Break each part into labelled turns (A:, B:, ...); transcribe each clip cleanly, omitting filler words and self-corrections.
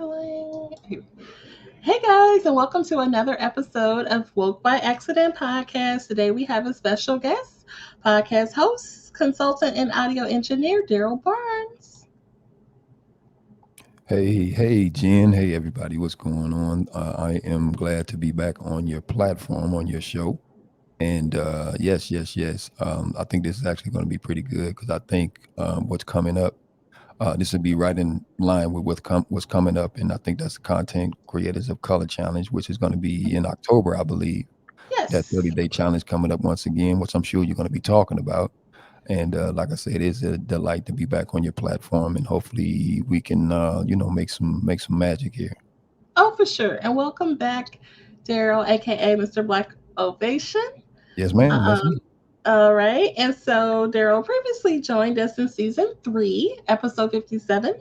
A: Darling. Hey guys, and welcome to another episode of Woke by Accident podcast. Today we have a special guest, podcast host, consultant, and audio engineer, Darrell Barnes.
B: Hey, Jen. Hey, everybody. What's going on? I am glad to be back on your platform, on your show. And yes. I think this is actually going to be pretty good because I think what's coming up, this will be right in line with what's coming up. And I think that's the Content Creators of Color Challenge, which is going to be in October, I believe. That
A: Yes.
B: 30-day challenge coming up once again, which I'm sure you're going to be talking about. And like I said, it is a delight to be back on your platform, and hopefully we can, make some magic here.
A: Oh, for sure. And welcome back, Darrell, aka Mr. Black Ovation.
B: Yes, ma'am. That's
A: Um,
B: me.
A: all right. And so Darrell previously joined us in season 3, episode 57,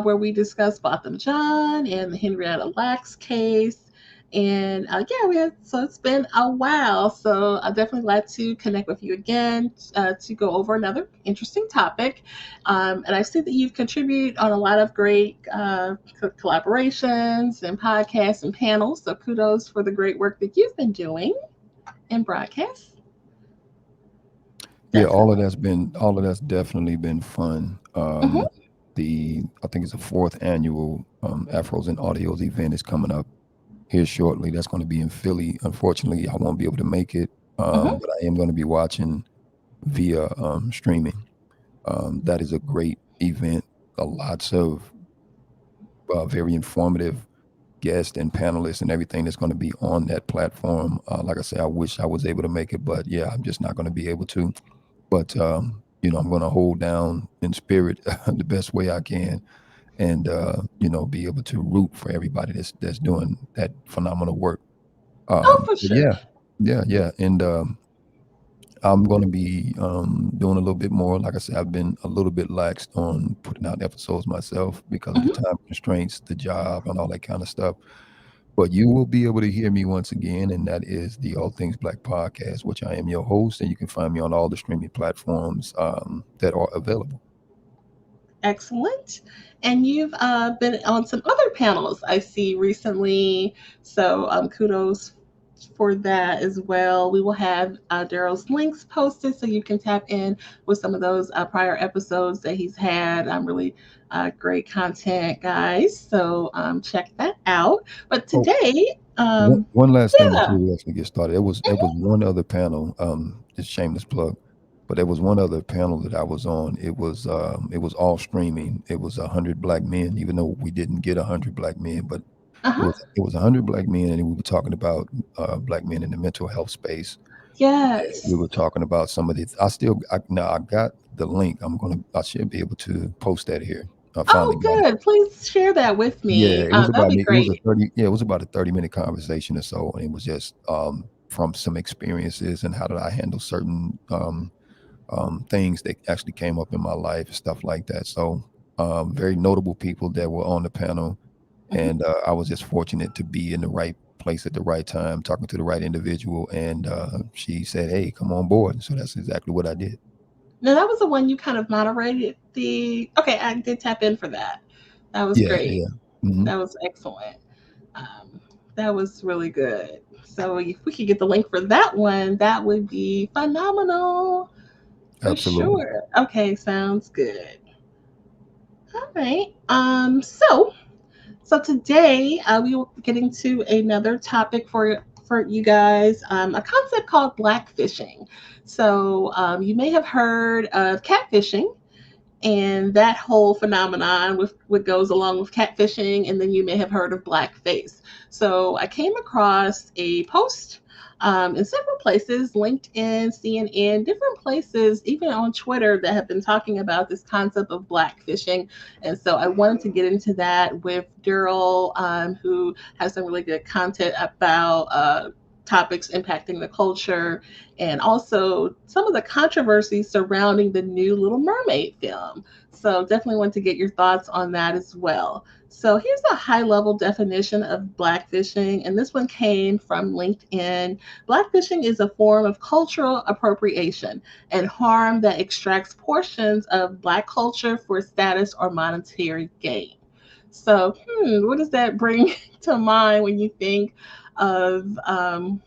A: where we discussed Botham John and the Henrietta Lacks case. And yeah, so it's been a while. So I'm definitely glad to connect with you again to go over another interesting topic. And I see that you've contributed on a lot of great collaborations and podcasts and panels. So kudos for the great work that you've been doing in broadcast.
B: Yeah,
A: Definitely.
B: all of that's definitely been fun.
A: Hmm.
B: The I think it's the fourth annual Afros and Audios event is coming up here shortly. That's going to be in Philly. Unfortunately, I won't be able to make it,
A: Hmm.
B: but I am going to be watching via streaming. That is a great event. Lots of very informative guests and panelists and everything that's going to be on that platform. Like I say, I wish I was able to make it, but yeah, I'm just not going to be able to. But I'm going to hold down in spirit the best way I can, and be able to root for everybody that's doing that phenomenal work.
A: Oh, for
B: But
A: sure.
B: yeah, and I'm going to be doing a little bit more. Like I said, I've been a little bit laxed on putting out episodes myself because of the
A: Hmm.
B: time constraints, the job, and all that kind of stuff. But you will be able to hear me once again, and that is the All Things Black podcast, which I am your host, and you can find me on all the streaming platforms that are available.
A: Excellent. And you've been on some other panels I see recently. So kudos for that as well. We will have Darrell's links posted so you can tap in with some of those prior episodes that he's had. Really great content, guys. So check that out. But
B: Oh,
A: today,
B: one last thing
A: yeah.
B: before we actually get started. There was one other panel, just shameless plug, but there was one other panel that I was on. It was all streaming. It was 100 black men, even though we didn't get 100 black men, but
A: Uh
B: it
A: huh.
B: was 100 black men, and we were talking about black men in the mental health space. We
A: Yes.
B: were talking about some of these. Now I got the link. I should be able to post that here. I finally
A: Oh,
B: got it.
A: good. Please share that with
B: Yeah,
A: me.
B: it was
A: That'd
B: about
A: be
B: me. It was a
A: great.
B: 30-minute conversation or so, and it was just from some experiences and how did I handle certain things that actually came up in my life and stuff like that. So very notable people that were on the panel,
A: Mhm.
B: and I was just fortunate to be in the right place at the right time, talking to the right individual, and she said, "Hey, come on board." So that's exactly what I did.
A: No, that was the one you kind of moderated the. Okay, I did tap in for that. That was
B: Yeah,
A: great.
B: yeah. Hmm.
A: That was excellent. Um, that was really good. So if we could get the link for that one, that would be phenomenal for
B: Absolutely.
A: sure. Okay, sounds good. All right. So today we will be getting to another topic for you guys. A concept called blackfishing. So you may have heard of catfishing and that whole phenomenon with what goes along with catfishing, and then you may have heard of blackface. So I came across a post in several places, LinkedIn, CNN, different places, even on Twitter, that have been talking about this concept of blackfishing. And so I wanted to get into that with Darrell, who has some really good content about topics impacting the culture and also some of the controversy surrounding the new Little Mermaid film. So definitely want to get your thoughts on that as well. So here's a high level definition of blackfishing, and this one came from LinkedIn. Blackfishing is a form of cultural appropriation and harm that extracts portions of Black culture for status or monetary gain. So, what does that bring to mind when you think of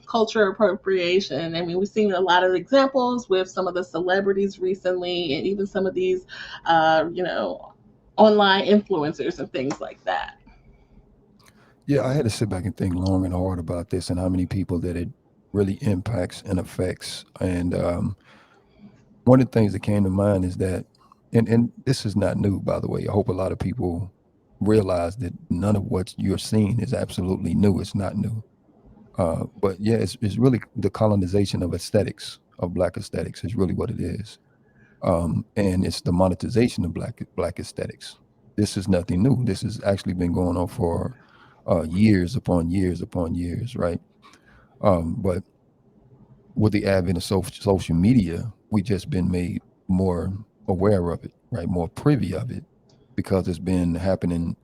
A: culture appropriation? I mean, we've seen a lot of examples with some of the celebrities recently, and even some of these, you know, online influencers and things like that.
B: Yeah, I had to sit back and think long and hard about this and how many people that it really impacts and affects. And one of the things that came to mind is that, and this is not new, by the way. I hope a lot of people realize that none of what you're seeing is absolutely new. It's not new. But yeah, it's really the colonization of aesthetics, of black aesthetics, is really what it is. And it's the monetization of black aesthetics. This is nothing new. This has actually been going on for years upon years upon years, right? But with the advent of social media, we just been made more aware of it, right? More privy of it because it's been happening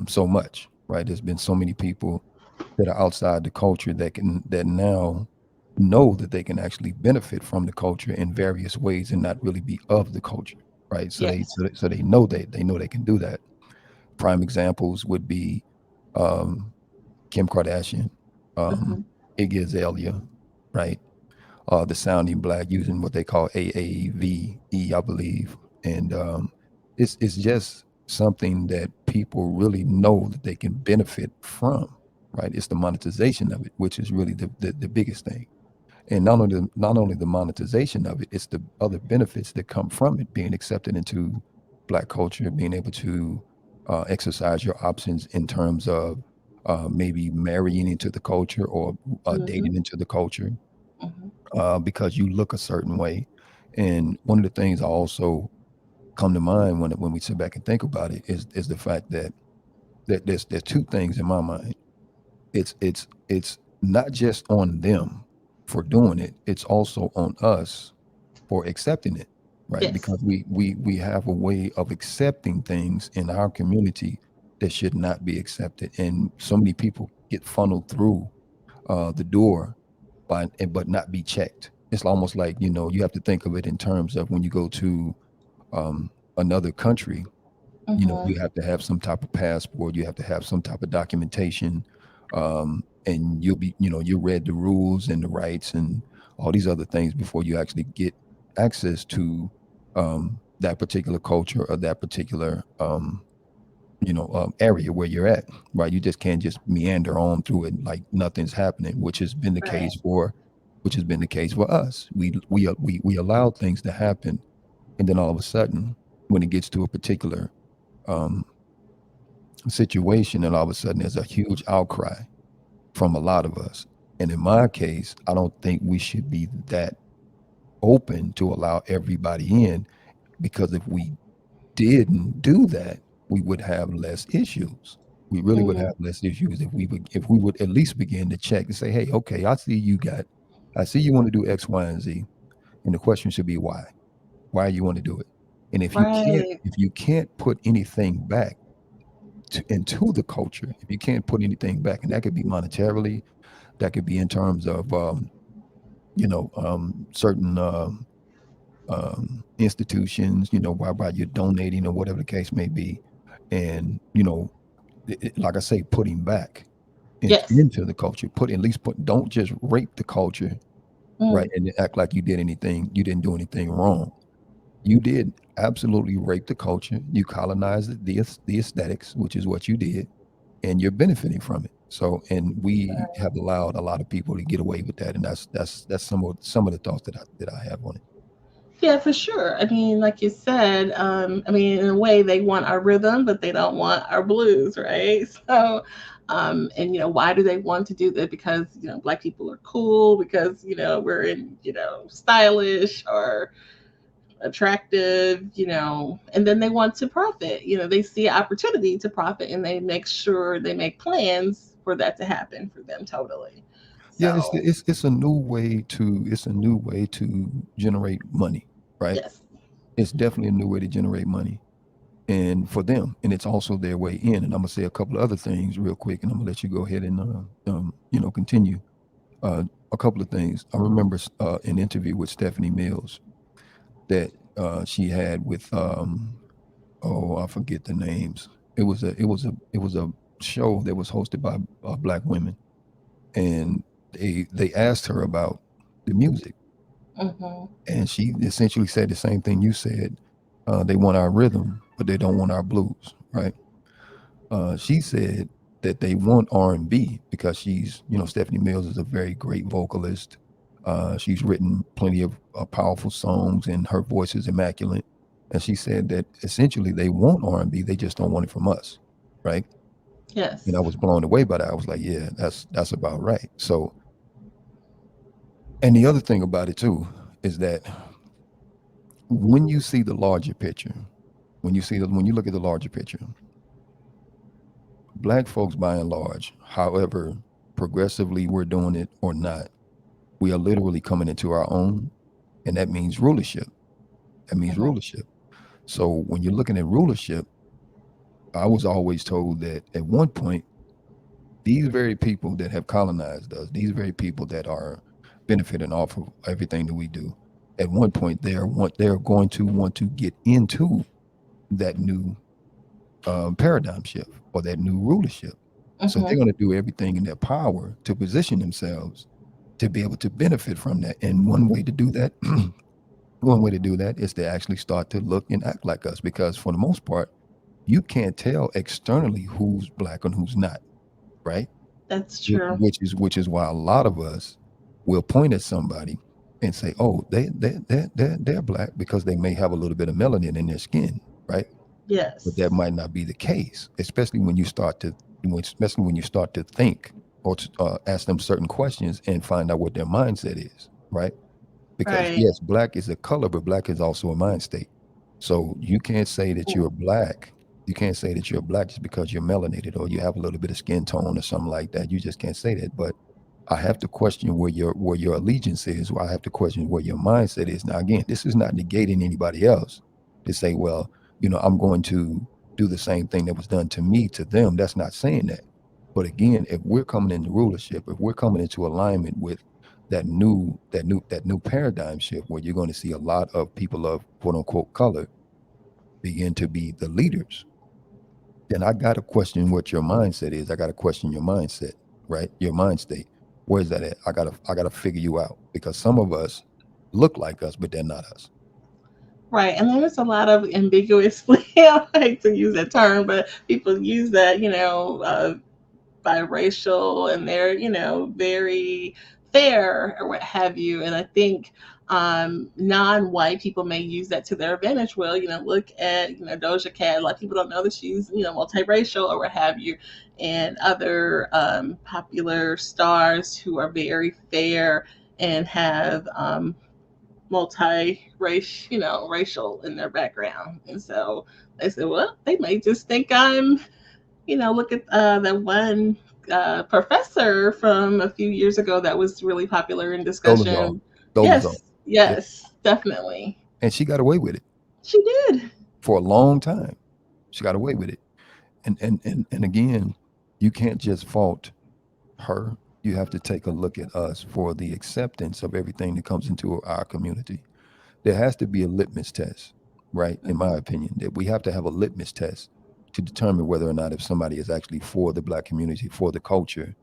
B: so much, right? There's been so many people that are outside the culture that now know that they can actually benefit from the culture in various ways and not really be of the culture, right?
A: Yes.
B: So they know they know they can do that. Prime examples would be um, Kim Kardashian,
A: Hmm.
B: Iggy Azalea, right? The Sounding Black using what they call AAVE, I believe, and it's just something that people really know that they can benefit from, right? It's the monetization of it, which is really the biggest thing. And not only the monetization of it, it's the other benefits that come from it being accepted into black culture, being able to exercise your options in terms of maybe marrying into the culture or
A: Hmm.
B: dating into the culture
A: Hmm.
B: because you look a certain way. And one of the things I also come to mind when we sit back and think about it is the fact that there's two things in my mind. It's not just on them for doing it. It's also on us for accepting it, right?
A: Yes.
B: Because we have a way of accepting things in our community that should not be accepted, and so many people get funneled through the door, but not be checked. It's almost like you have to think of it in terms of when you go to another country.
A: Hmm.
B: You have to have some type of passport. You have to have some type of documentation, and you read the rules and the rights and all these other things before you actually get access to that particular culture or that particular area where you're at, right? You just can't just meander on through it like nothing's happening,
A: Right.
B: which has been the case for us. We allow things to happen, and then all of a sudden, when it gets to a particular um, situation, and all of a sudden there's a huge outcry from a lot of us. And in my case, I don't think we should be that open to allow everybody in because if we didn't do that, we would have less issues. We really would
A: Hmm.
B: have less issues if we would at least begin to check and say, hey, okay, I see you want to do X, Y, and Z. And the question should be why? Why you want to do it? And
A: Right.
B: if you can't put anything back into the culture, if you can't put anything back, and that could be monetarily, that could be in terms of certain institutions, whereby you're donating or whatever the case may be. And, like I say, putting back
A: Yes.
B: into the culture, don't just rape the culture, right?
A: Mm.
B: And act like you didn't do anything wrong. You did absolutely rape the culture. You colonized the aesthetics, which is what you did, and you're benefiting from it. So, and we have allowed a lot of people to get away with that, and that's some of the thoughts that I have on it.
A: Yeah, for sure. I mean, like you said, I mean, in a way, they want our rhythm, but they don't want our blues, right? So, and why do they want to do that? Because black people are cool, because we're in stylish or attractive, and then they want to profit. They see opportunity to profit, and they make sure they make plans for that to happen for them totally.
B: Yeah,
A: So,
B: it's a new way to generate money, right?
A: yes.
B: It's definitely a new way to generate money, and for them, and it's also their way in. And I'm gonna say a couple of other things real quick, and I'm gonna let you go ahead and continue. Uh, a couple of things. I remember an interview with Stephanie Mills that she had with oh, I forget the names. it was a show that was hosted by black women, and they asked her about the music,
A: Mhm.
B: and she essentially said the same thing you said. They want our rhythm, but they don't want our blues, right? She said that they want R&B because Stephanie Mills is a very great vocalist. She's written plenty of powerful songs, and her voice is immaculate. And she said that essentially they want R&B, they just don't want it from us, right? And
A: Yes.
B: I was blown away by that. I was like, yeah, that's about right. So, and the other thing about it too is that when you see the larger picture, when you look at the larger picture, black folks by and large, however progressively we're doing it or not, we are literally coming into our own, and that means rulership. That means
A: Mhm.
B: rulership. So when you're looking at rulership, I was always told that at one point, these very people that have colonized us, these very people that are benefiting off of everything that we do, at one point they're going to want to get into that new paradigm shift or that new rulership. So they're
A: Mhm.
B: going to do everything in their power to position themselves to be able to benefit from that. And one way to do that, one way to do that is to actually start to look and act like us, because for the most part, you can't tell externally who's black and who's not, right?
A: That's true.
B: Which is why a lot of us will point at somebody and say, "Oh, they're black because they may have a little bit of melanin in their skin," right? But that
A: Yes.
B: might not be the case, especially when you start to think or to, ask them certain questions and find out what their mindset is, right? Because
A: Right.
B: yes, black is a color, but black is also a mind state. So you can't say that you're black. You can't say that you're black just because you're melanated or you have a little bit of skin tone or something like that. You just can't say that. But I have to question where your allegiance is, or I have to question where your mindset is. Now, again, this is not negating anybody else to say, well, I'm going to do the same thing that was done to me to them. That's not saying that. But again, if we're coming into rulership, if we're coming into alignment with that new paradigm shift, where you're going to see a lot of people of quote unquote color begin to be the leaders, then I got to question what your mindset is. I got to question your mindset, right? Your mind state. Where's that at? I gotta figure you out, because some of us look like us, but they're not us.
A: Right. And there's a lot of ambiguously, I hate to use that term, but people use that, biracial, and they're, very fair or what have you. And I think non-white people may use that to their advantage. Well, look at, Doja Cat. A lot of people don't know that she's, multiracial or what have you. And other popular stars who are very fair and have multi-race, racial in their background. And so they said, well, they may just think I'm, look at the one professor from a few years ago that was really popular in
B: Dolezal,
A: discussion.
B: Dolezal,
A: Yes,
B: yeah,
A: yes, definitely.
B: and she got away with it
A: She did.
B: for a long time. She got away with it, and again, you can't just fault her. You have to take a look at us for the acceptance of everything that comes into our community. There has to be a litmus test, right? In my
A: Hmm.
B: opinion, that we have to have a litmus test to determine whether or not if somebody is actually for the black community, for the culture,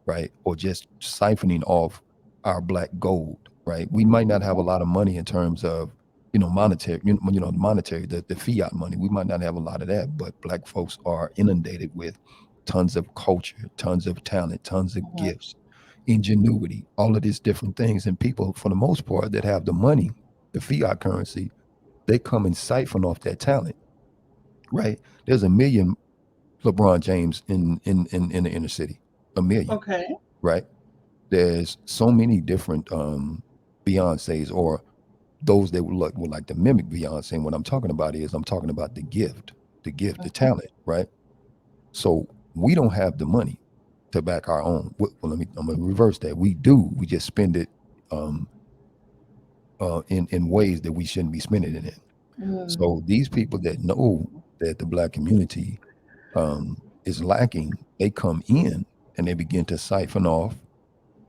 B: right? Or just siphoning off our black gold, right? We might not have a lot of money in terms of, monetary, monetary, the fiat money. We might not have a lot of that, but black folks are inundated with tons of culture, tons of talent, tons of
A: Hmm.
B: gifts, ingenuity, all of these different things. And people, for the most part, that have the money, the fiat currency, they come and siphon off that talent, right? There's a million LeBron James in the inner city, a million,
A: Okay.
B: right? There's so many different Beyonces, or those that would like to mimic Beyonce. And what I'm talking about is I'm talking about the
A: Hmm.
B: talent, right? So we don't have the money to back our own. Well, I'm gonna reverse that. We do. We just spend it um, in ways that we shouldn't be spending it in.
A: Mm.
B: So these people that know that the black community is lacking, they come in and they begin to siphon off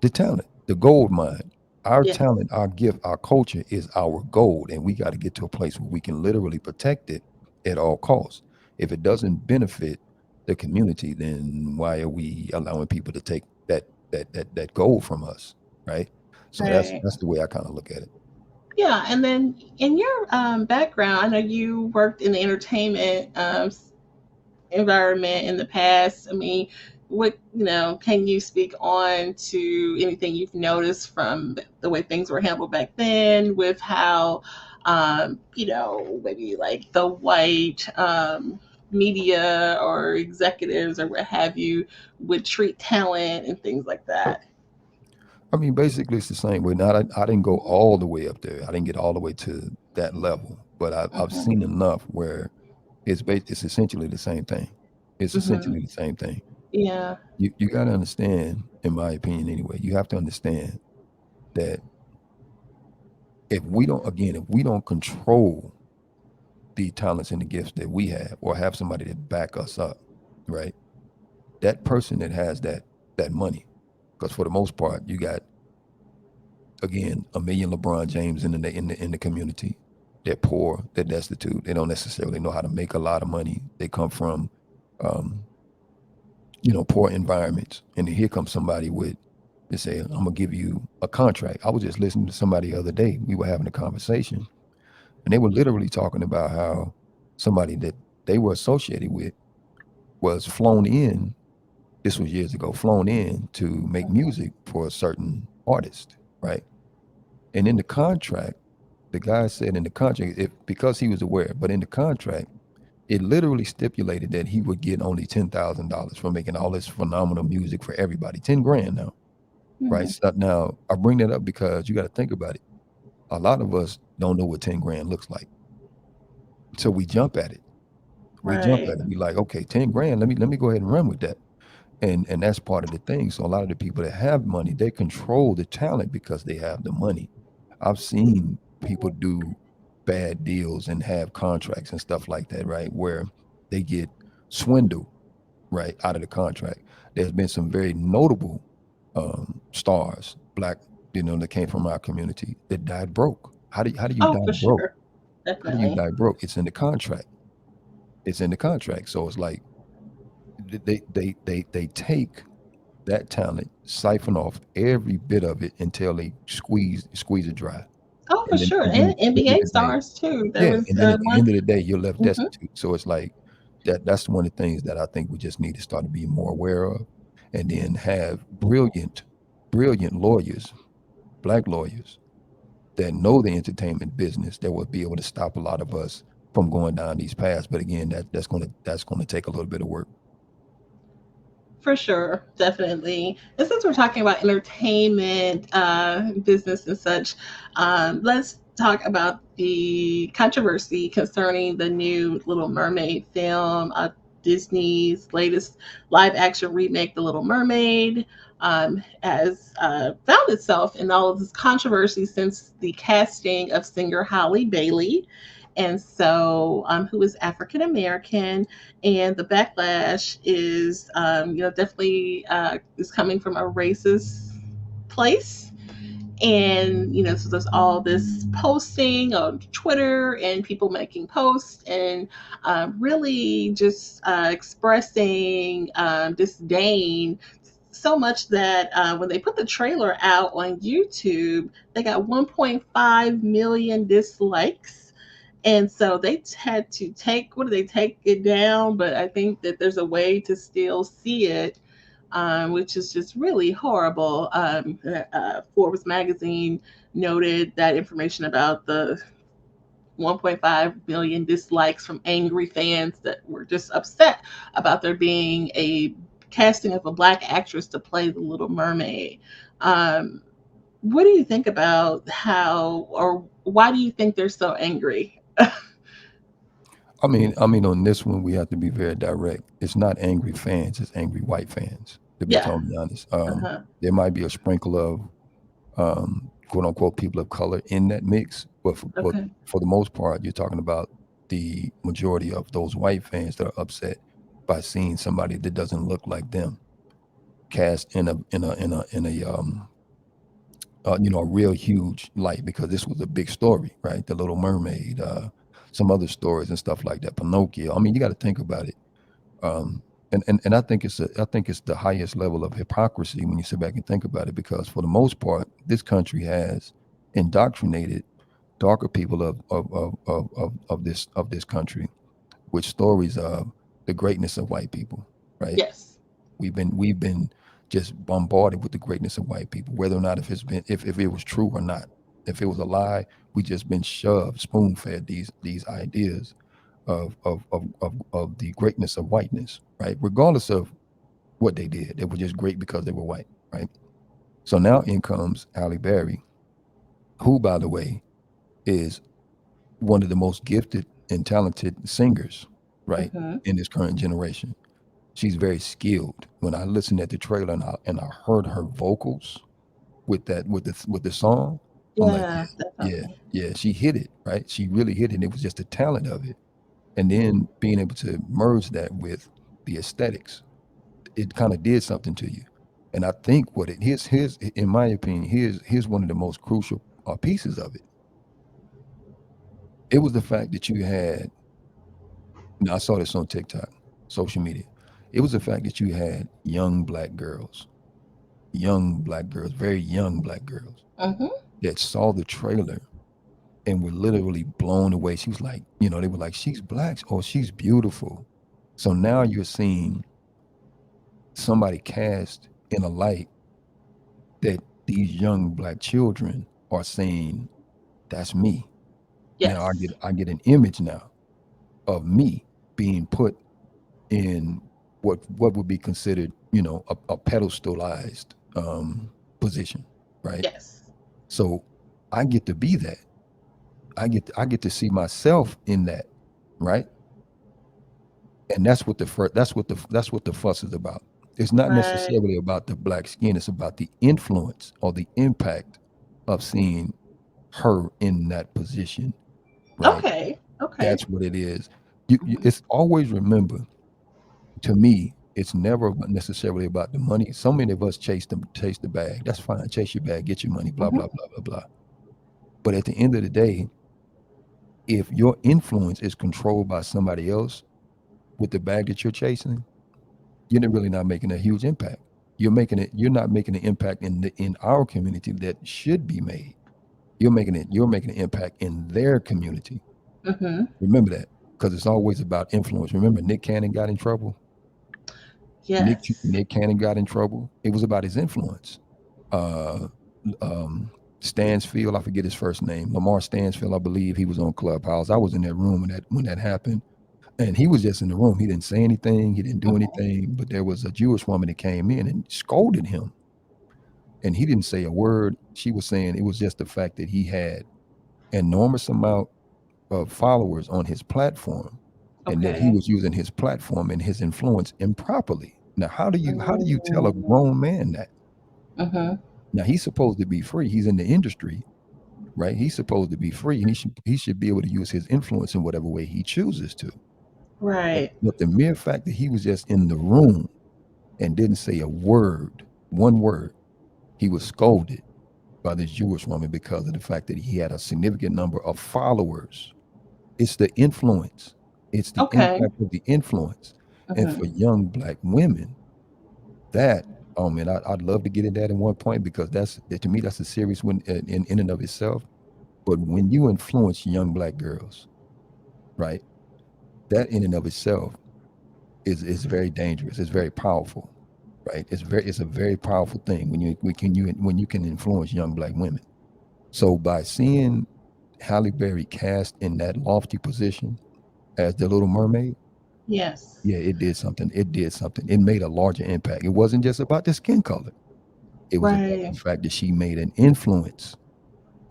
B: the talent, the gold mine. Our
A: Yes.
B: talent, our gift, our culture is our gold, and we got to get to a place where we can literally protect it at all costs. If it doesn't benefit the community, then why are we allowing people to take that goal from us, right? So
A: Right.
B: that's the way I kind of look at it.
A: Yeah, and then in your background, I know you worked in the entertainment environment in the past. I mean, what can you speak on to anything you've noticed from the way things were handled back then, with how, maybe like the white media or executives or what have you would treat talent and things like that.
B: I mean, basically, it's the same way. Now, I didn't go all the way up there. I didn't get all the way to that level, but I've
A: Hmm.
B: seen enough where it's essentially the same thing. It's
A: Hmm.
B: essentially the same thing.
A: Yeah.
B: You got to understand, in my opinion, anyway. You have to understand that if we don't control the talents and the gifts that we have, or have somebody to back us up, right? That person that has that money, because for the most part, you got again a million LeBron James in the community. They're poor, they're destitute, they don't necessarily know how to make a lot of money. They come from um, poor environments, and then here comes somebody with they say, I'm gonna give you a contract. I was just listening to somebody the other day. We were having a conversation, and they were literally talking about how somebody that they were associated with was flown in. This was years ago, flown in to make music for a certain artist, right? And in the contract, the guy said in the contract, if because he was aware, but in the contract, it literally stipulated that he would get only $10,000 for making all this phenomenal music for everybody. 10 grand now, right?
A: Hmm.
B: So now I bring that up because you got to think about it. A lot of us don't know what 10 grand looks like, so we jump at it. We jump
A: Right.
B: at it. We like, okay, 10 grand. Let me go ahead and run with that. And that's part of the thing. So a lot of the people that have money, they control the talent because they have the money. I've seen people do bad deals and have contracts and stuff like that, right? Where they get swindled, right, out of the contract. There's been some very notable stars, black, that came from our community that died broke. How do you
A: Oh,
B: die
A: for
B: broke?
A: sure.
B: How do you
A: Definitely.
B: die broke? It's in the contract. It's in the contract. So it's like they take that talent, siphon off every bit of it until they squeeze it dry.
A: Oh, for
B: And then
A: sure.
B: and then
A: And
B: at the end of
A: NBA
B: the day,
A: stars too. There
B: yeah,
A: was
B: and then at the
A: one.
B: end of the day, you're left
A: Hmm.
B: destitute. So it's like that's one of the things that I think we just need to start to be more aware of, and then have brilliant lawyers, black lawyers that know the entertainment business that will be able to stop a lot of us from going down these paths. But again, that's gonna take a little bit of work.
A: For sure, definitely. And since we're talking about entertainment, business and such, let's talk about the controversy concerning the new Little Mermaid film. Disney's latest live action remake, The Little Mermaid, has found itself in all of this controversy since the casting of singer Holly Bailey. And so, who is African American, and the backlash is definitely is coming from a racist place. And so there's all this posting on Twitter and people making posts and really just expressing disdain, so much that when they put the trailer out on YouTube, they got 1.5 million dislikes. And so they had to take, what do they take it down? But I think that there's a way to still see it, which is just really horrible. Forbes magazine noted that information about the 1.5 million dislikes from angry fans that were just upset about there being a casting of a black actress to play the Little Mermaid. Um, what do you think about how, or why do you think they're so angry?
B: I mean, on this one, we have to be very direct. It's not angry fans; it's angry white fans. To be
A: Yeah.
B: totally honest,
A: Uh-huh.
B: there might be a sprinkle of quote unquote people of color in that mix, but
A: Okay.
B: for the most part, you're talking about the majority of those white fans that are upset by seeing somebody that doesn't look like them cast in a real huge light because this was a big story, right? The Little Mermaid. some other stories and stuff like that. Pinocchio. I mean, you got to think about it. Um, and I think it's the highest level of hypocrisy when you sit back and think about it, because for the most part, this country has indoctrinated darker people of this country with stories of the greatness of white people, right?
A: Yes.
B: We've been just bombarded with the greatness of white people, whether or not if it was true or not. If it was a lie, we just been shoved, spoon fed these ideas of the greatness of whiteness, right? Regardless of what they did, they were just great because they were white, right? So now in comes Halle Berry, who, by the way, is one of the most gifted and talented singers, right,
A: Mm-hmm.
B: in this current generation. She's very skilled. When I listened at the trailer and I heard her vocals with the song, I'm like,
A: Yes,
B: yeah, yeah,
A: definitely.
B: yeah. She hit it, right? She really hit it. And it was just the talent of it, and then being able to merge that with the aesthetics, it kind of did something to you. And I think what it here's in my opinion, here's one of the most crucial pieces of it. It was the fact that you had. Now I saw this on TikTok, social media. It was the fact that you had young black girls, very young black girls
A: Mm-hmm.
B: that saw the trailer and were literally blown away. She was like, they were like, she's black or she's beautiful. So now you're seeing somebody cast in a light that these young black children are saying, that's me. Now
A: Yes.
B: I get an image now of me being put in what would be considered, a pedestalized position, right?
A: Yes.
B: So I get to be that. I get to see myself in that, right? And that's what the fuss is about. It's not
A: Right.
B: necessarily about the black skin. It's about the influence or the impact of seeing her in that position, right?
A: Okay. Okay.
B: That's what it is. It's always remember, to me, it's never necessarily about the money. So many of us chase the bag. That's fine. Chase your bag, get your money, blah,
A: Mm-hmm.
B: blah, blah, blah, blah. But at the end of the day, if your influence is controlled by somebody else with the bag that you're chasing, you're really not making a huge impact. You're not making an impact in our community that should be made. You're making an impact in their community.
A: Mm-hmm.
B: Remember that, because it's always about influence. Remember, Nick Cannon got in trouble. Nick
A: Yes.
B: Nick Cannon got in trouble. It was about his influence. Uh, Stansfield, I forget his first name. Lamar Stansfield, I believe he was on Clubhouse. I was in that room when that happened, and he was just in the room. He didn't say anything. He didn't do
A: Mm-hmm.
B: anything. But there was a Jewish woman that came in and scolded him, and he didn't say a word. She was saying it was just the fact that he had enormous amount of followers on his platform, and that he
A: Okay.
B: was using his platform and his influence improperly. Now, how do you tell a
A: Mm-hmm.
B: grown man that?
A: Mm-hmm.
B: Now he's supposed to be free. He's in the industry, right? He's supposed to be free, and he should be able to use his influence in whatever way he chooses to. But,
A: Right.
B: but the mere fact that he was just in the room and didn't say a word, one word, he was scolded by this Jewish woman because of the fact that he had a significant number of followers. It's the influence. It's the
A: Okay.
B: impact of the influence. And
A: Mm-hmm.
B: for young black women, that, oh man, I'd love to get into that in one point, because to me that's a serious one in and of itself. But when you influence young black girls, right, that in and of itself is very dangerous. It's very powerful, right? It's a very powerful thing when you can influence young black women. So by seeing Halle Berry cast in that lofty position as the Little Mermaid,
A: Yes.
B: yeah, it did something. It did something. It made a larger impact. It wasn't just about the skin color. It was about the
A: Right.
B: fact that she made an influence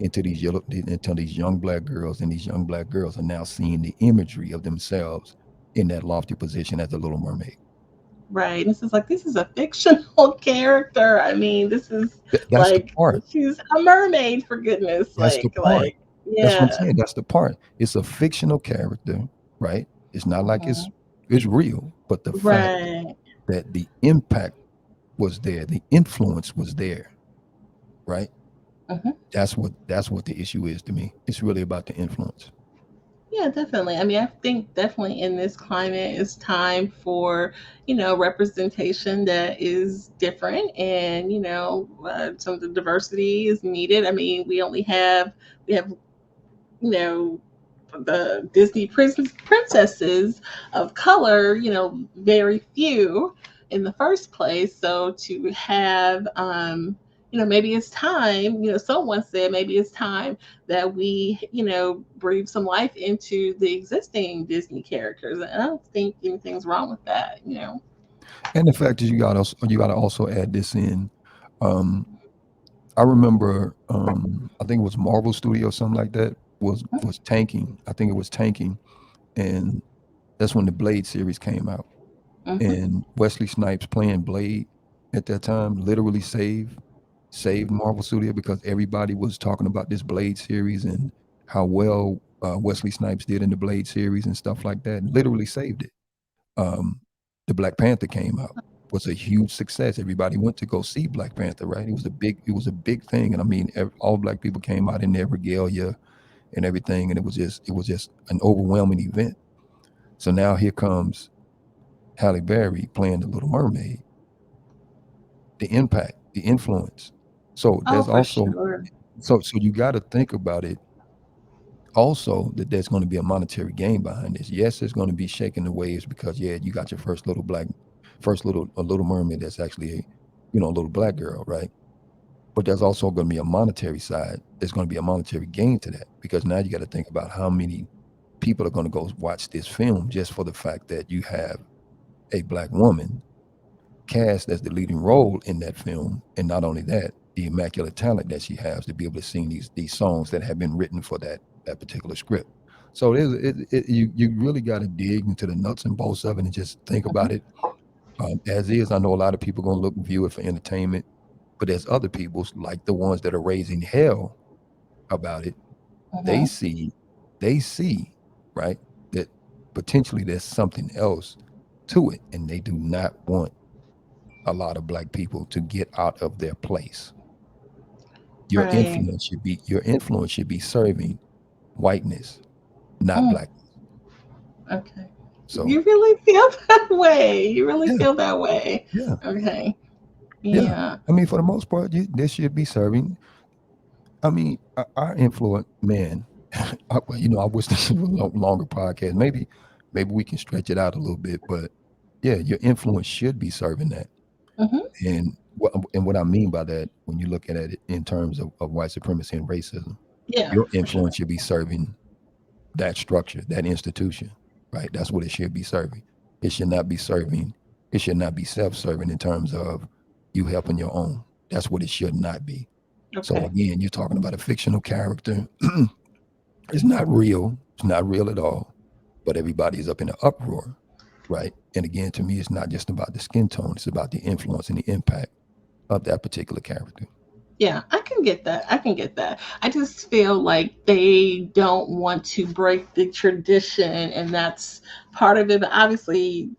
B: into these young black girls, and these young black girls are now seeing the imagery of themselves in that lofty position as the Little Mermaid.
A: Right. This is a fictional character. I mean, this is
B: That's the
A: like
B: part.
A: she's a mermaid for goodness
B: That's the
A: sake.
B: part. That's what I'm
A: Yeah.
B: saying. That's the part. It's a fictional character, right? It's not like it's
A: Mhm.
B: it's real, but the fact
A: Right.
B: that the impact was there, the influence was there, right?
A: Hmm.
B: That's what the issue is to me. It's really about the influence.
A: Yeah, definitely. I mean, I think definitely in this climate, it's time for, representation that is different, and some of the diversity is needed. I mean, we have you know the Disney princesses of color, very few in the first place. So to have, maybe it's time, someone said maybe it's time that we, breathe some life into the existing Disney characters. And I don't think anything's wrong with that.
B: And the fact is, you got to also add this in. Um, I remember, I think it was Marvel Studio, something like that, was tanking. I think it was tanking, and that's when the Blade series came out.
A: Hmm.
B: And Wesley Snipes playing Blade at that time literally saved Marvel Studio because everybody was talking about this Blade series and how well Wesley Snipes did in the Blade series and stuff like that. And literally saved it. Um, the Black Panther came out, was a huge success. Everybody went to go see Black Panther, right? It was a big thing, and I mean, all black people came out in their regalia and everything, and it was just an overwhelming event. So now here comes Halle Berry playing the Little Mermaid, the impact, the influence. So
A: Oh,
B: there's
A: for
B: also
A: sure.
B: so you got to think about it also that there's going to be a monetary gain behind this. Yes, there's going to be shaking the waves because yeah, you got your first little a little mermaid that's actually a little black girl, right? But there's also going to be a monetary side. There's going to be a monetary gain to that because now you got to think about how many people are going to go watch this film just for the fact that you have a black woman cast as the leading role in that film, and not only that, the immaculate talent that she has to be able to sing these songs that have been written for that particular script. So you really got to dig into the nuts and bolts of it and just think
A: Hmm.
B: about it as is. I know a lot of people going to look and view it for entertainment, but there's other people like the ones that are raising hell about it. They
A: Hmm.
B: see, they see, right, that potentially there's something else to it, and they do not want a lot of black people to get out of their place.
A: Right.
B: Your influence should be serving whiteness, not
A: Mm,
B: blackness.
A: okay.
B: So
A: You really feel that way. You really
B: yeah,
A: feel that way.
B: yeah,
A: Okay.
B: yeah.
A: Yeah.
B: I mean, for the most part, this should be serving. I mean, our influence, man. I wish this was a longer podcast. Maybe we can stretch it out a little bit, but yeah, your influence should be serving that.
A: Hmm.
B: And what I mean by that, when you look at it in terms of white supremacy and racism,
A: Yeah,
B: your
A: for sure.
B: influence should be serving that structure, that institution, right? That's what it should be serving. It should not be serving, it should not be self-serving in terms of you helping your own. That's what it should not be. So
A: Okay.
B: again, you're talking about a fictional character. It's not real. It's not real at all. But everybody is up in an uproar, right? And again, to me, it's not just about the skin tone. It's about the influence and the impact of that particular character.
A: Yeah, I can get that. I can get that. I just feel like they don't want to break the tradition, and that's part of it. But obviously,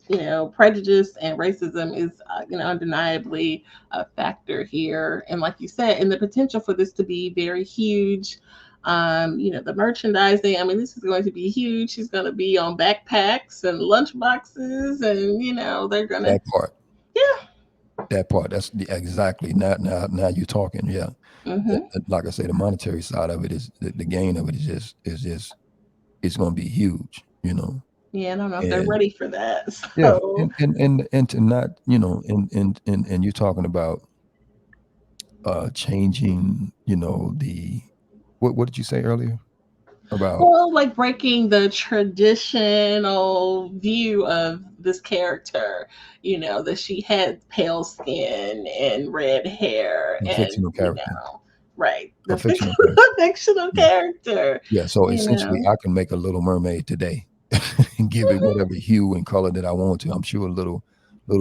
A: prejudice and racism is, undeniably a factor here. And like you said, and the potential for this to be very huge. The merchandising. I mean, this is going to be huge. She's going to be on backpacks and lunch boxes, and they're gonna.
B: That part,
A: Yeah.
B: that part. That's exactly now you're talking. Yeah,
A: Hmm.
B: like I say, the monetary side of it is the gain of it is just it's going to be huge,
A: Yeah, I don't know if they're
B: and
A: ready for that.
B: yeah,
A: So.
B: and to not, and you're talking about changing, the what did you say earlier about
A: Well, like breaking the traditional view of this character, that she had pale skin and red hair
B: a
A: and,
B: fictional character,
A: right,
B: a
A: the
B: fictional
A: fictional,
B: character?
A: fictional
B: Yeah,
A: character,
B: yeah. So
A: you
B: essentially,
A: know.
B: I can make a Little Mermaid today and give it
A: Mhm.
B: whatever hue and color that I want to. I'm sure little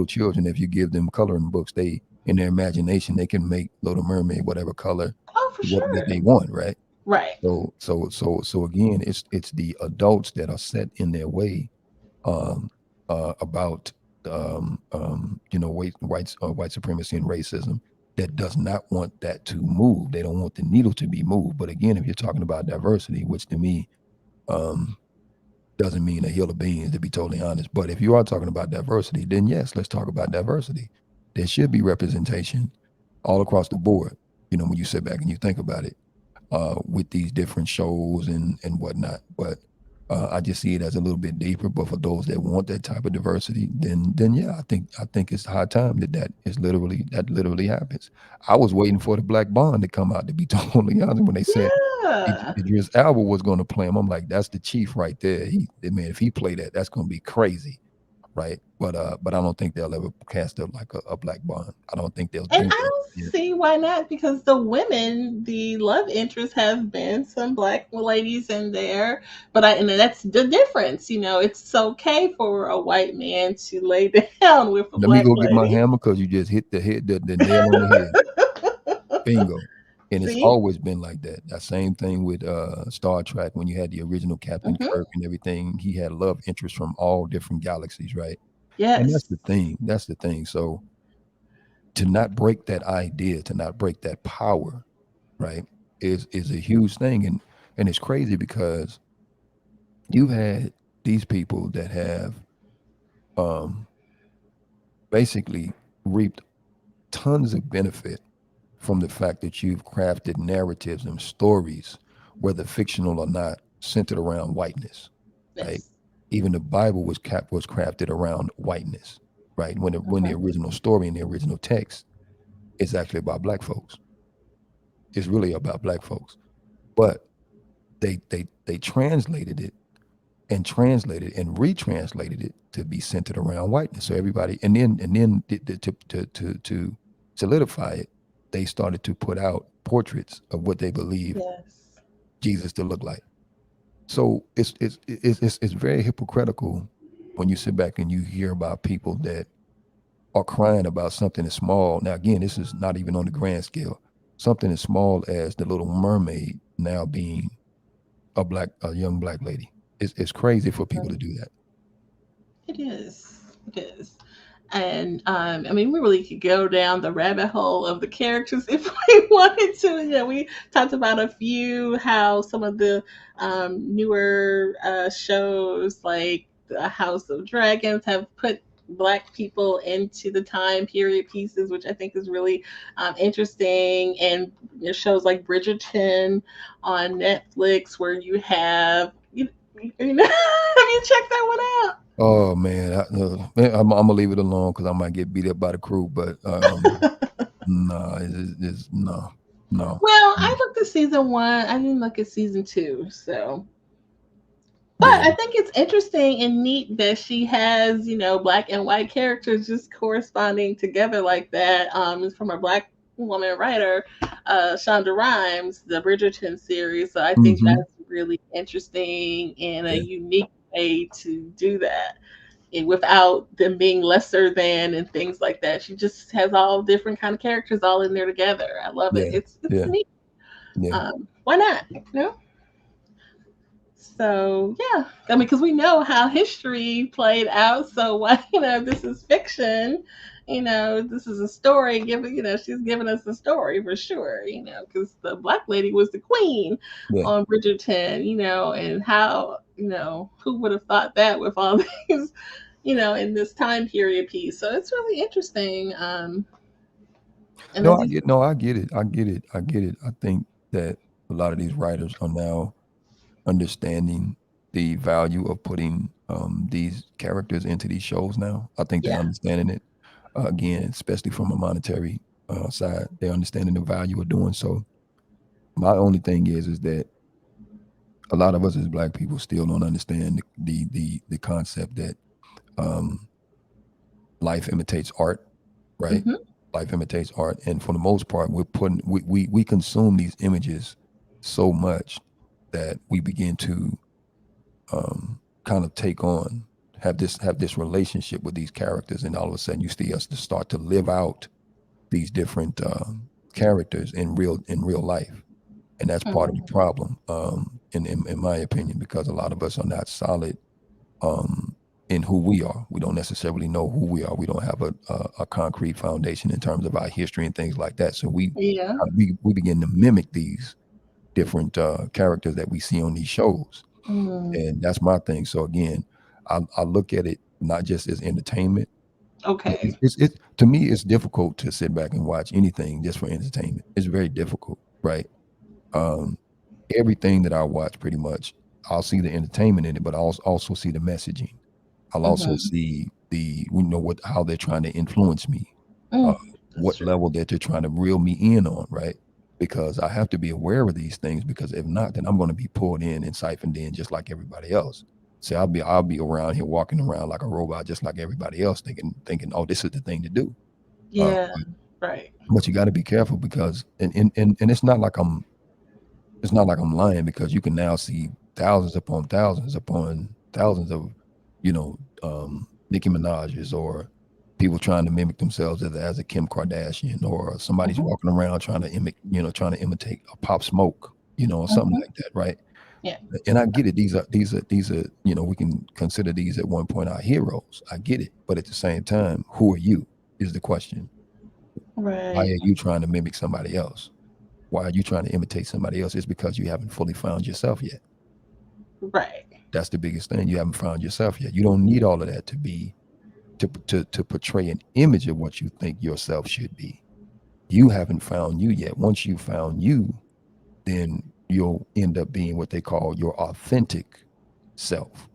B: children, if you give them coloring books, they in their imagination they can make Little Mermaid whatever color
A: Oh, for
B: what that
A: sure.
B: they want, right?
A: Right.
B: So again, it's the adults that are set in their way um, about white supremacy and racism that does not want that to move. They don't want the needle to be moved. But again, if you're talking about diversity, which to me, doesn't mean a hill of beans, to be totally honest. But if you are talking about diversity, then yes, let's talk about diversity. There should be representation all across the board. You know, when you sit back and you think about it, with these different shows and whatnot. But I just see it as a little bit deeper. But for those that want that type of diversity, then yeah, I think it's high time that literally happens. I was waiting for the Black Bond to come out. To be totally honest, when they said
A: Yeah.
B: Idris Elba was going to play him, I'm like, that's the chief right there. Man, if he play that, that's going to be crazy, right? But I don't think they'll ever cast up like a Black Bond. I don't think they'll
A: And
B: do
A: I
B: that.
A: don't
B: Yeah.
A: see why not, because the women, the love interests have been some black ladies in there. But and that's the difference. It's okay for a white man to lay down with a
B: Let me
A: black
B: go get my
A: lady.
B: hammer because you just hit the nail on the head. Bingo. And it's
A: See?
B: always been like that. That same thing with Star Trek when you had the original Captain
A: Hmm.
B: Kirk and everything. He had love interests from all different galaxies, right? And
A: Yes.
B: that's the thing. That's the thing. So to not break that idea, to not break that power, right, is a huge thing. And it's crazy because you've had these people that have um basically reaped tons of benefit from the fact that you've crafted narratives and stories, whether fictional or not, centered around whiteness, right?
A: Yes.
B: Even the Bible was crafted around whiteness, right? When the
A: Hmm.
B: original story and the original text is actually about black folks. It's really about black folks. But they translated and retranslated it to be centered around whiteness. So everybody, and then to solidify it, they started to put out portraits of what they believed
A: Yes.
B: Jesus to look like. So it's very hypocritical when you sit back and you hear about people that are crying about something as small. Now again, this is not even on the grand scale. Something as small as the Little Mermaid now being a young black lady. It's crazy for people to do that.
A: It is. It is. And I mean, we really could go down the rabbit hole of the characters if we wanted to. We talked about a few, how some of the newer shows like the House of Dragons have put black people into the time period pieces, which I think is really interesting. And shows like Bridgerton on Netflix, where you have, have you checked that one
B: Oh man, man, I'm gonna leave it alone because I might get beat up by the crew. But
A: out?
B: no, it's no, no.
A: Well, I
B: Mm,
A: looked at season one. I didn't look at season two. So, but
B: yeah,
A: I think it's interesting and neat that she has, black and white characters just corresponding together like that. It's from a black woman writer, Shonda Rhimes, the Bridgerton series. So I think
B: hmm,
A: that's really interesting and a
B: yeah,
A: unique way to do that. And without them being lesser than and things like that, she just has all different kind of characters all in there together. I love it.
B: yeah,
A: It's
B: yeah.
A: neat.
B: Yeah.
A: Why not? So yeah, I mean, because we know how history played out. So why, this is fiction. This is a story. She's giving us a story for sure. Because the black lady was the queen
B: Yeah.
A: on Bridgerton. And how, who would have thought that with all these, in this time period piece. So it's really interesting. And
B: No,
A: as you,
B: I get it. I get it. I get it. I think that a lot of these writers are now understanding the value of putting these characters into these shows now. I think they're
A: yeah.
B: understanding it again, especially from a monetary side. They're understanding the value of doing so. My only thing is that a lot of us as black people still don't understand the concept that um, life imitates art, right?
A: Hmm.
B: Life imitates art, and for the most part, we consume these images so much that we begin to kind of take on have this relationship with these characters, and all of a sudden you see us to start to live out these different characters in real life, and that's part of the
A: Hmm.
B: problem, in my opinion, because a lot of us are not solid um, in who we are. We don't necessarily know who we are. We don't have a concrete foundation in terms of our history and things like that. So
A: Yeah.
B: we begin to mimic these different characters that we see on these shows.
A: Mm,
B: And that's my thing. So again, I look at it not just as entertainment.
A: okay.
B: It's to me, it's difficult to sit back and watch anything just for entertainment. It's very difficult, right? Um, everything that I watch, pretty much, I'll see the entertainment in it, but I'll also see the messaging. I'll also
A: Mm-hmm.
B: see what how they're trying to influence me, uh,
A: Mm, that's
B: what
A: true.
B: level that they're trying to reel me in on, right? Because I have to be aware of these things, because if not, then I'm going to be pulled in and siphoned in just like everybody else. So I'll be around here walking around like a robot, just like everybody else, thinking, oh, this is the thing to do. Uh,
A: Yeah, right.
B: but you got to be careful, because and it's not like I'm lying, because you can now see thousands upon thousands of, Nicki Minaj's, or people trying to mimic themselves as a Kim Kardashian, or somebody's
A: Mm-hmm.
B: walking around trying to imitate a Pop Smoke, or something
A: Mm-hmm.
B: like that, right?
A: Yeah,
B: And I get it. These are, we can consider these at one point our heroes. I get it. But at the same time, who are you is the question. Why
A: right.
B: are you trying to mimic somebody else? Why are you trying to imitate somebody else? It's because you haven't fully found yourself yet.
A: Right.
B: That's the biggest thing. You haven't found yourself yet. You don't need all of that to portray an image of what you think yourself should be. You haven't found you yet. Once you found you, then you'll end up being what they call your authentic self.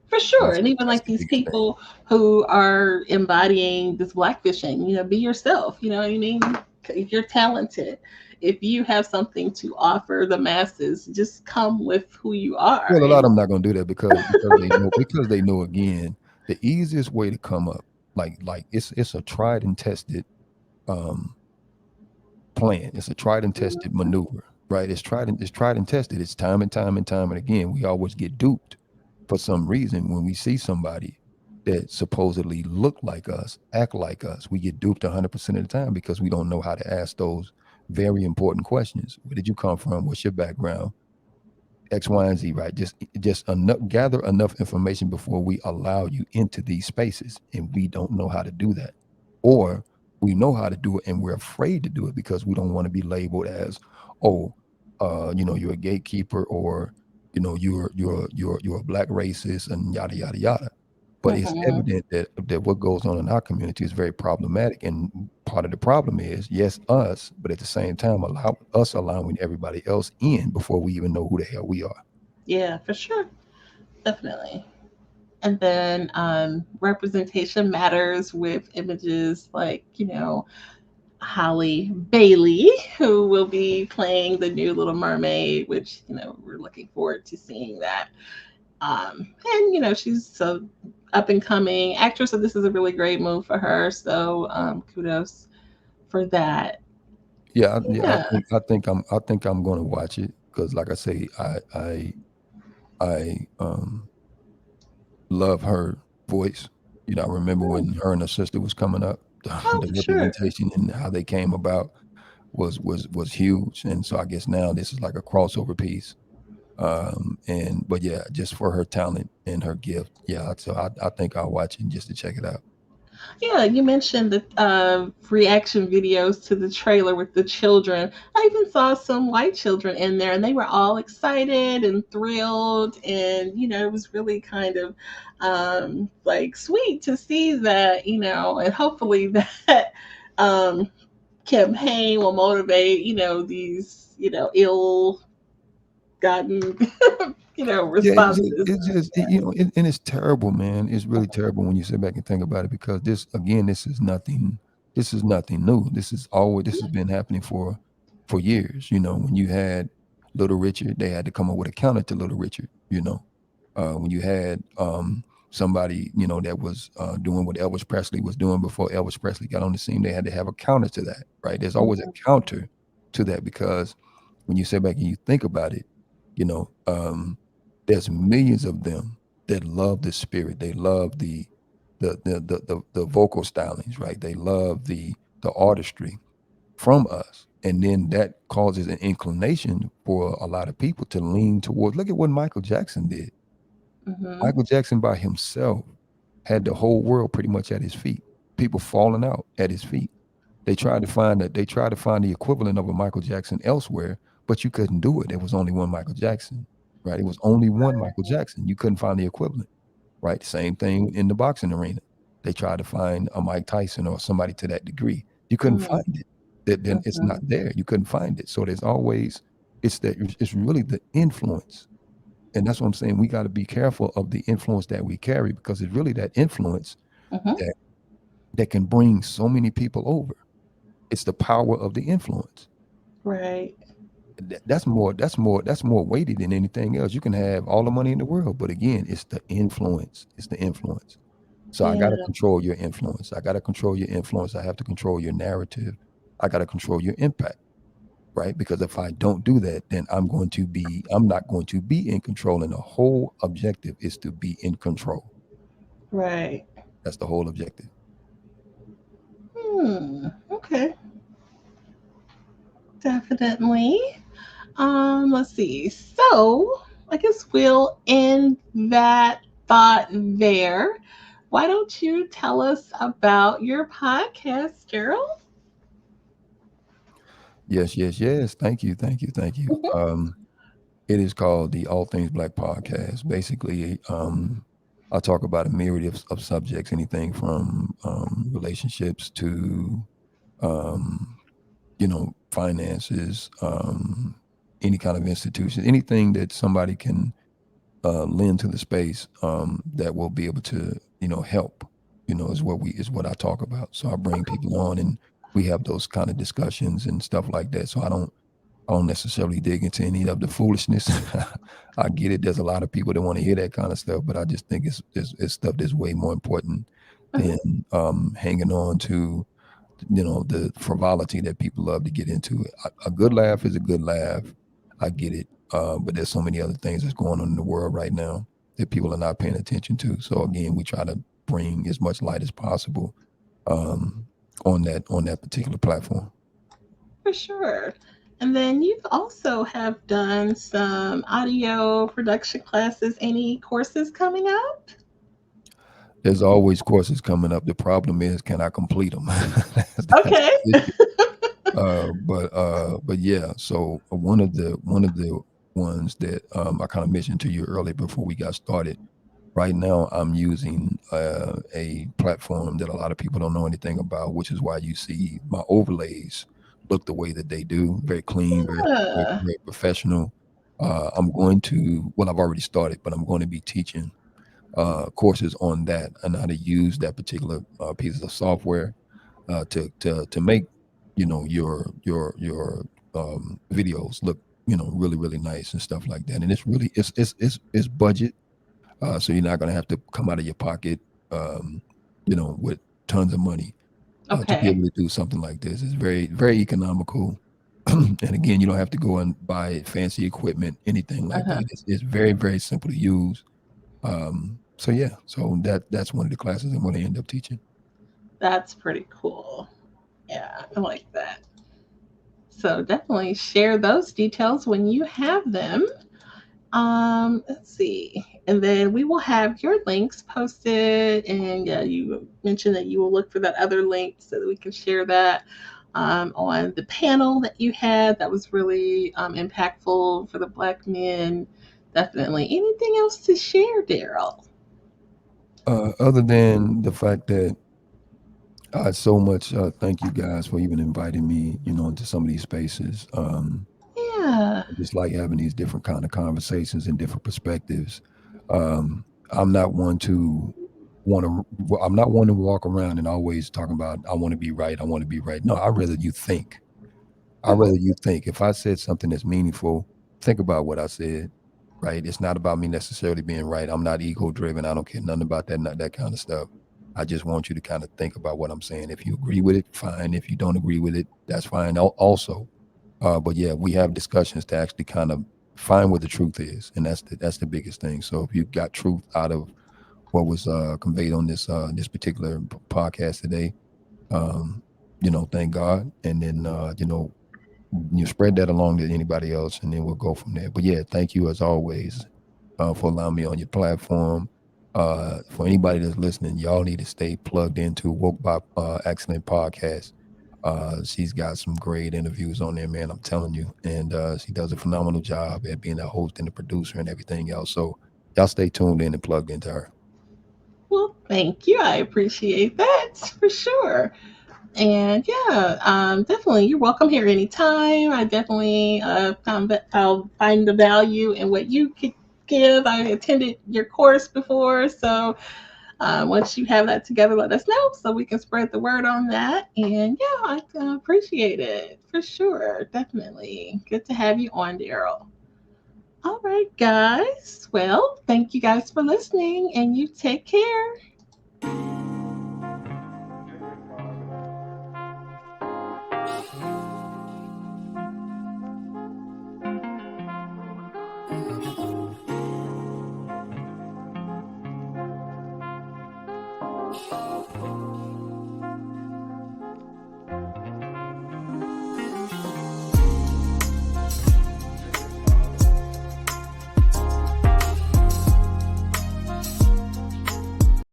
A: For sure.
B: That's
A: And even
B: that's
A: like
B: the
A: these
B: biggest thing.
A: people who are embodying this blackfishing, be yourself. You know what I mean? If you're talented, if you have something to offer the masses, just come with who you are.
B: Well, a lot of
A: And
B: them not gonna do that, because they know again, the easiest way to come up, like it's a tried and tested um plan. It's a tried and tested maneuver, right? It's tried and tested. It's time and time and time and again. We always get duped for some reason when we see somebody that supposedly look like us, act like us. We get duped 100% of the time, because we don't know how to ask those very important questions. Where did you come from? What's your background? X, Y, and Z, right? Just gather enough information before we allow you into these spaces, and we don't know how to do that, or we know how to do it and we're afraid to do it because we don't want to be labeled as, oh, you're a gatekeeper, or you're a black racist, and yada yada yada. But it's
A: mhm,
B: evident that what goes on in our community is very problematic, and part of the problem is, yes, us, but at the same time, allowing everybody else in before we even know who the hell we are.
A: yeah, for sure. Definitely. And then representation matters with images like, Holly Bailey, who will be playing the new Little Mermaid, which, we're looking forward to seeing that. And, she's so up and coming actress, so this is a really great move for her. So kudos for that.
B: Yeah, I
A: Yeah.
B: think I think I'm I think I'm going to watch it, because, like I say, I love her voice. I remember
A: Mm.
B: when her and her sister was coming up,
A: Oh,
B: the
A: for sure.
B: representation and how they came about was huge, and so I guess now this is like a crossover piece. And but yeah, just for her talent and her gift, yeah. So I think I'll watch it just to check it out.
A: Yeah, you mentioned the reaction videos to the trailer with the children. I even saw some white children in there, and they were all excited and thrilled. And, it was really kind of like sweet to see that, and hopefully that um, campaign will motivate, these, ill gotten,
B: Yeah,
A: responses.
B: and it's terrible, man. It's really terrible when you sit back and think about it, because this is nothing new. This has been happening for years. When you had Little Richard, they had to come up with a counter to Little Richard. When you had somebody that was doing what Elvis Presley was doing before Elvis Presley got on the scene, they had to have a counter to that, right? There's always a counter to that, because when you sit back and you think about it, you know, um, there's millions of them that love the spirit. They love the vocal stylings, right? They love the artistry from us. And then that causes an inclination for a lot of people to lean towards. Look at what Michael Jackson did.
A: Hmm.
B: Michael Jackson by himself had the whole world pretty much at his feet. People falling out at his feet. They tried to find the equivalent of a Michael Jackson elsewhere, but you couldn't do it. There was only one Michael Jackson. right? It was only one Michael Jackson. You couldn't find the equivalent, right? Same thing in the boxing arena. They tried to find a Mike Tyson or somebody to that degree. You couldn't
A: Mm,
B: find it. That then it's not
A: mhm.
B: there. You couldn't find it. So there's always it's really the influence. And that's what I'm saying. We got to be careful of the influence that we carry because it's really that influence
A: Mhm.
B: that that can bring so many people over. It's the power of the influence.
A: Right.
B: That's more weighty than anything else. You can have all the money in the world, but again, it's the influence. It's the influence. So I got to
A: Yeah.
B: control your influence. I got to control your influence. I have to control your narrative. I got to control your impact, right? Because if I don't do that, then I'm not going to be in control. And the whole objective is to be in control.
A: Right.
B: That's the whole objective.
A: Hmm. Okay. Definitely. Let's see. So I guess we'll end that thought there. Why don't you tell us about your podcast, Gerald?
B: Yes, yes, yes. Thank you, thank you, thank you.
A: Mhm.
B: It is called the All Things Black Podcast. Basically, I talk about a myriad of subjects, anything from relationships to um, finances, any kind of institution, anything that somebody can lend to the space that will be able to, help. Is what I talk about. So I bring people on and we have those kind of discussions and stuff like that. So I don't necessarily dig into any of the foolishness. I get it. There's a lot of people that want to hear that kind of stuff, but I just think it's stuff that's way more important
A: Mhm.
B: than hanging on to the frivolity that people love to get into. A good laugh is a good laugh. I get it, but there's so many other things that's going on in the world right now that people are not paying attention to. So again, we try to bring as much light as possible um, on that particular platform.
A: For sure. And then you've also have done some audio production classes. Any courses coming up?
B: There's always courses coming up. The problem is, can I complete them? That's
A: Okay.
B: the issue. But yeah. So one of the ones that I kind of mentioned to you earlier before we got started. Right now, I'm using a platform that a lot of people don't know anything about, which is why you see my overlays look the way that they do. Very clean, very very,
A: Yeah.
B: very professional. I'm going to well, I've already started, but I'm going to be teaching courses on that and how to use that particular piece of software to make your videos look really really nice and stuff like that. And it's really it's budget, so you're not going to have to come out of your pocket, with tons of money to be
A: Okay.
B: able to do something like this. It's very very economical. And again, you don't have to go and buy fancy equipment, anything like
A: Uh-huh.
B: that. It's very very simple to use. So yeah, so that's one of the classes I'm going to end up teaching.
A: That's pretty cool. Yeah, I like that. So definitely share those details when you have them. Let's see. And then we will have your links posted. And yeah, you mentioned that you will look for that other link so that we can share that on the panel that you had. That was really impactful for the Black men. Definitely. Anything else to share, Daryl?
B: Other than the fact that I so much thank you guys for even inviting me, into some of these spaces.
A: Yeah.
B: I just like having these different kind of conversations and different perspectives. I'm not one to want to. I'm not one to walk around and always talking about I want to be right. I want to be right. No, I rather you think. I
A: Mhm.
B: rather you think. If I said something that's meaningful, think about what I said. Right? It's not about me necessarily being right. I'm not ego driven. I don't care nothing about that, not that kind of stuff. I just want you to kind of think about what I'm saying. If you agree with it, fine. If you don't agree with it, that's fine. Also, but yeah, we have discussions to actually kind of find what the truth is, and that's the biggest thing. So if you got truth out of what was conveyed on this particular podcast today, um, thank God, and then you spread that along to anybody else, and then we'll go from there. But yeah, thank you as always for allowing me on your platform. For anybody that's listening, y'all need to stay plugged into Woke by Excellent Podcast. She's got some great interviews on there, man. I'm telling you, and she does a phenomenal job at being a host and a producer and everything else. So y'all stay tuned in and plugged into her.
A: Well, thank you. I appreciate that for sure. And yeah, definitely, you're welcome here anytime. I definitely found that I'll find the value in what you could give. I attended your course before, so once you have that together, let us know so we can spread the word on that. And yeah, I appreciate it for sure. Definitely. Good to have you on, Darrell. All right, guys. Well, thank you guys for listening, and you take care.